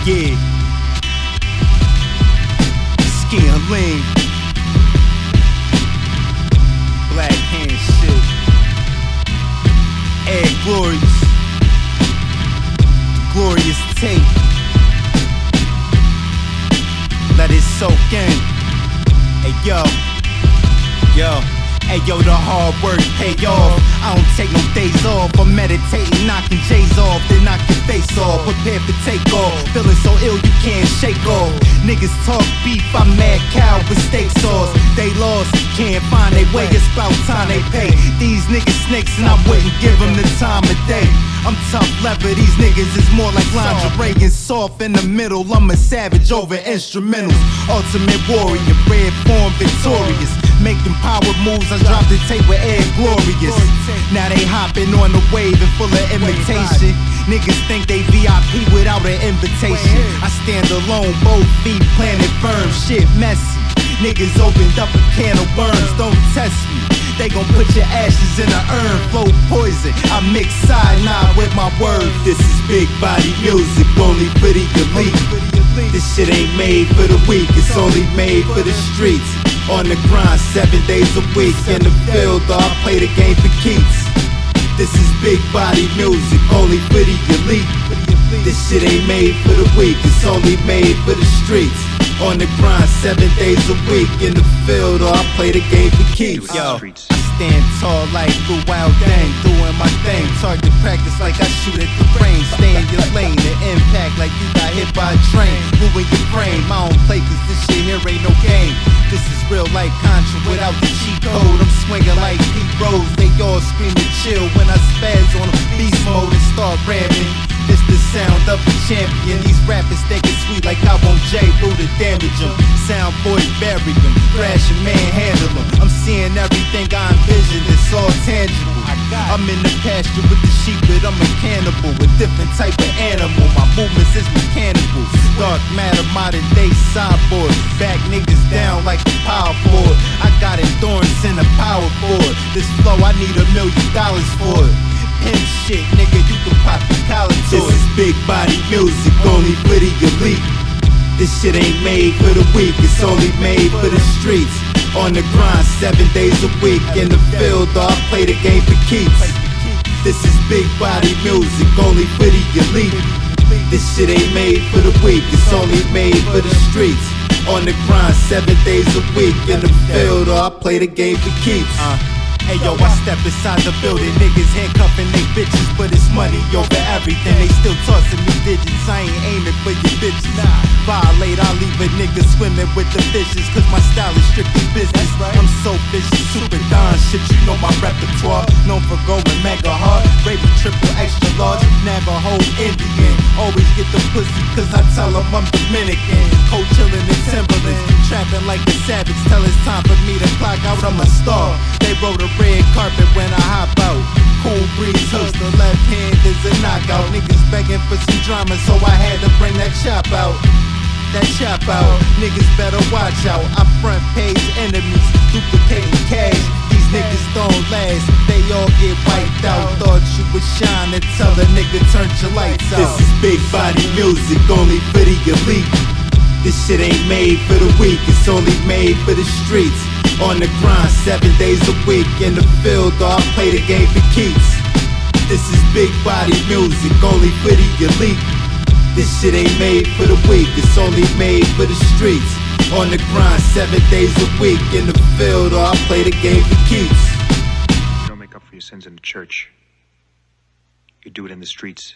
Yeah. Skin lean. Black hand shit. Ed Glorious. Glorious tape. Let it soak in. Hey yo. Yo. Hey yo, the hard work pay off. I don't take no days off. I'm meditating, knocking J's off, then knock your face off. Prepare for takeoff. Feeling so ill you can't shake off. Niggas talk beef, I'm mad cow with steak sauce. They lost, can't find their way. It's about time they pay. These niggas snakes and I wouldn't give them the time of day. I'm tough leather, these niggas is more like lingerie and soft in the middle. I'm a savage over instrumentals. Ultimate warrior, red form victorious. Making power moves, I dropped the tape with Ed Glorious. Now they hopping on the wave and full of imitation. Niggas think they VIP without an invitation. I stand alone, both feet planted firm, shit messy. Niggas opened up a can of worms, don't test me. They gon' put your ashes in an urn, flow poison. I mix cyanide with my words. This is big body music, only for the elite. This shit ain't made for the weak, it's only made for the streets. On the grind 7 days a week. In the field, I play the game for keeps. This is big body music, only for the elite. This shit ain't made for the weak, it's only made for the streets. On the grind 7 days a week. In the field, I play the game for keeps. Yo, I stand tall like the wild thing, doing my thing. Target practice like I shoot at the range. Stay in your lane, the impact like you got hit by a train. Moving your frame, I don't play cause this shit here ain't no game. This is real like Contra without the cheat code. I'm swinging like Pete Rose. They all screaming chill when I spaz on them. Beast mode and start ramming. This the sound of a champion. These rappers think it's sweet like I want J. Rue to damage them. Sound boys bury them. Thrash and manhandle them. I'm seeing everything I envision. It's all tangible. I'm in the pasture with the sheep, but I'm a cannibal. A different type of animal. My movements is mechanical. Dark matter, modern day cyborg. Back niggas down like a power forward. I got endurance and a power forward. This flow, I need $1 million for it. Pimp shit, nigga, you can pop your collar to it. This is big body music, only for the elite. This shit ain't made for the weak, it's only made for the streets. On the grind 7 days a week. In the field, I play the game for keeps. This is big body music, only for the elite. This shit ain't made for the weak, it's only made for the streets. On the grind 7 days a week. In the field, I play the game for keeps. Hey yo, I step inside the building, niggas handcuffing they bitches, but it's money over everything. They still tossing me digits, I ain't aiming for your bitches. Violate, I leave a nigga swimming with the fishes, cause my style is strictly business. I'm so vicious, super Don shit, you know my repertoire. Known for going mega hard, Raven triple extra large, Navajo Indian. Always get the pussy cause I tell them I'm Dominican. Cold chillin' in Timberlands, trapping like a savage, till it's time for me to clock out, I'm a star. They roll the red carpet when I hop out. Cool breeze hooks, the left hand is a knockout. Niggas begging for some drama, so I had to bring that chop out. That chop out, niggas better watch out. I front page enemies, duplicating cash. These niggas don't last, they all get wiped out. Thought you would shine until a nigga turned your lights out. This is big body music, only for the elite. This shit ain't made for the weak, it's only made for the streets. On the grind 7 days a week. In the field, I play the game for keeps. This is big body music, only for the elite. This shit ain't made for the weak, it's only made for the streets. On the grind 7 days a week. In the field, I play the game for keeps. You don't make up for your sins in the church. You do it in the streets.